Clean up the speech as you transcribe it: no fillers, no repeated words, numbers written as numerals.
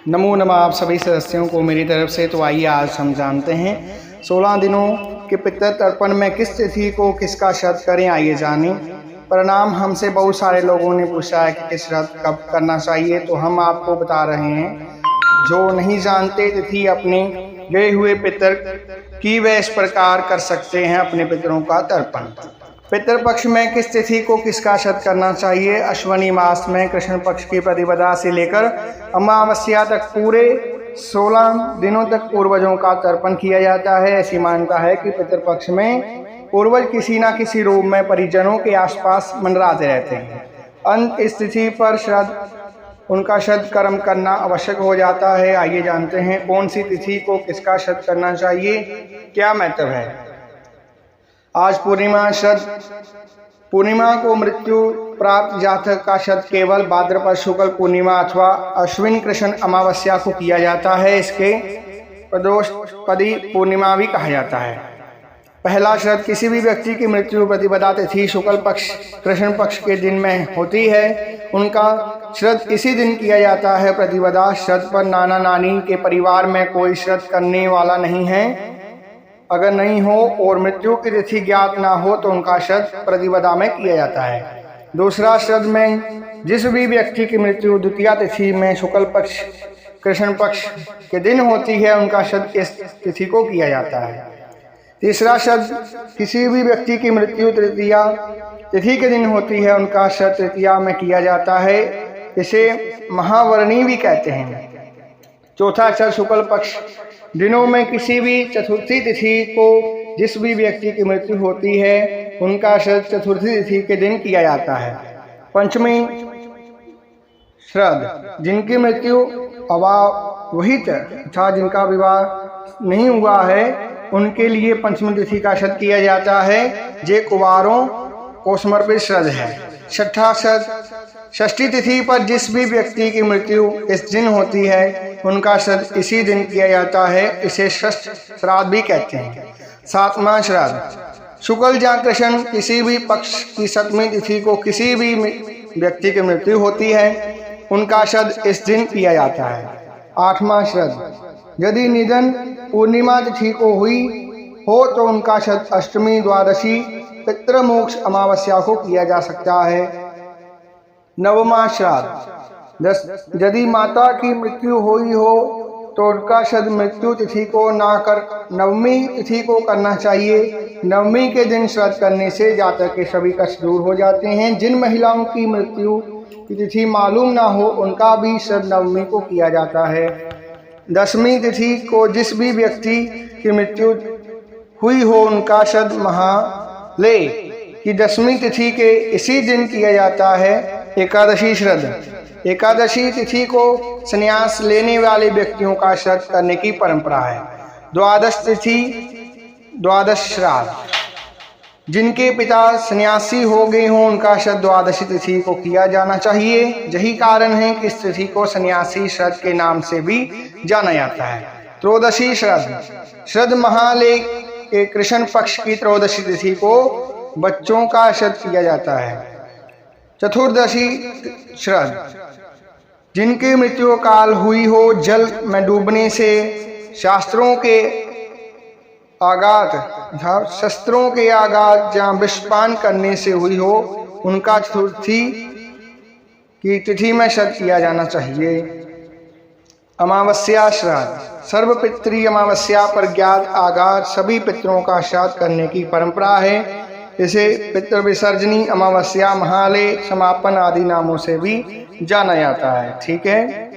नमो नमः आप सभी सदस्यों को मेरी तरफ से। तो आइए आज हम जानते हैं 16 दिनों के पितृ तर्पण में किस तिथि को किसका श्राद्ध करें। आइए जानें। परिणाम हमसे बहुत सारे लोगों ने पूछा है कि किस श्राद्ध कब करना चाहिए, तो हम आपको बता रहे हैं। जो नहीं जानते तिथि अपने गए हुए पितर की, वे इस प्रकार कर सकते हैं अपने पितरों का तर्पण। पितृपक्ष में किस तिथि को किसका श्राद्ध करना चाहिए। अश्विनी मास में कृष्ण पक्ष की प्रतिपदा से लेकर अमावस्या तक पूरे 16 दिनों तक पूर्वजों का तर्पण किया जाता है। ऐसी मान्यता है कि पितृपक्ष में पूर्वज किसी न किसी रूप में परिजनों के आसपास मंडराते रहते हैं। अंत इस तिथि पर उनका श्राद्ध कर्म करना आवश्यक हो जाता है। आइए जानते हैं कौन सी तिथि को किसका श्राद्ध करना चाहिए, क्या महत्व है। आज पूर्णिमा श्राद्ध। पूर्णिमा को मृत्यु प्राप्त जातक का श्राद्ध केवल भाद्रपद शुक्ल पूर्णिमा अथवा अश्विन कृष्ण अमावस्या को किया जाता है। इसके प्रदोषपदी पूर्णिमा भी कहा जाता है। पहला श्राद्ध किसी भी व्यक्ति की मृत्यु प्रतिपदा तिथि शुक्ल पक्ष कृष्ण पक्ष के दिन में होती है, उनका श्राद्ध इसी दिन किया जाता है। प्रतिपदा श्राद्ध पर नाना नानी के परिवार में कोई श्राद्ध करने वाला नहीं है। अगर नहीं हो और मृत्यु की तिथि ज्ञात ना हो तो उनका श्राद्ध प्रतिपदा में किया जाता है। दूसरा श्राद्ध में जिस भी व्यक्ति की मृत्यु द्वितीया तिथि में शुक्ल पक्ष कृष्ण पक्ष के दिन होती है, उनका श्राद्ध इस तिथि को किया जाता है। तीसरा श्राद्ध किसी भी व्यक्ति की मृत्यु तृतीया तिथि के दिन होती है, उनका श्राद्ध तृतीया में किया जाता है। इसे महावर्णी भी कहते हैं। चौथा श्राद्ध शुक्ल पक्ष दिनों में किसी भी चतुर्थी तिथि को जिस भी व्यक्ति की मृत्यु होती है, उनका श्राद्ध चतुर्थी तिथि के दिन किया जाता है। पंचमी श्राद्ध जिनकी मृत्यु अविवाहित तथा जिनका विवाह नहीं हुआ है, उनके लिए पंचमी तिथि का श्राद्ध किया जाता है। जे कुंवारों को समर्पित श्राद्ध है। छठा श्राद्ध षष्ठी तिथि पर जिस भी व्यक्ति की मृत्यु इस दिन होती है, उनका श्राद्ध इसी दिन किया जाता है। इसे षष्ठ श्राद्ध भी कहते हैं। सातवां श्राद्ध शुक्ल या कृष्ण किसी भी पक्ष की सप्तमी तिथि को किसी भी व्यक्ति की मृत्यु होती है, उनका श्राद्ध इस दिन किया जाता है। आठवां श्राद्ध यदि निधन पूर्णिमा तिथि को हुई हो तो उनका श्राद्ध अष्टमी द्वादशी पितृमोक्ष अमावस्या को किया जा सकता है। नवमा श्राद्ध यदि माता की मृत्यु हुई हो तो उनका श्राद्ध मृत्यु तिथि को ना कर नवमी तिथि को करना चाहिए। नवमी के दिन श्राद्ध करने से जातक के सभी कष्ट दूर हो जाते हैं। जिन महिलाओं की मृत्यु की तिथि मालूम ना हो, उनका भी श्राद्ध नवमी को किया जाता है। दसवीं तिथि को जिस भी व्यक्ति की मृत्यु हुई हो, उनका श्राद्ध महालय की दसवीं तिथि के इसी दिन किया जाता है। एकादशी श्राद्ध एकादशी तिथि को संन्यास लेने वाले व्यक्तियों का श्राद्ध करने की परंपरा है। द्वादश तिथि द्वादश श्राद्ध जिनके पिता सन्यासी हो गए हों, उनका श्राद्ध द्वादशी तिथि को किया जाना चाहिए। यही कारण है कि इस तिथि को सन्यासी श्राद्ध के नाम से भी जाना जाता है। त्रयोदशी श्राद्ध श्राद्ध महालय के कृष्ण पक्ष की त्रयोदशी तिथि को बच्चों का श्राद्ध किया जाता है। चतुर्दशी श्राद्ध जिनकी मृत्यु काल हुई हो, जल में डूबने से शस्त्रों के आघात या विषपान करने से हुई हो, उनका चतुर्थी की तिथि में श्राद्ध किया जाना चाहिए। अमावस्या श्राद्ध सर्वपितृ अमावस्या पर ज्ञात आघात सभी पितरों का श्राद्ध करने की परंपरा है। इसे पितृ विसर्जनी अमावस्या महालय समापन आदि नामों से भी जाना जाता है। ठीक है।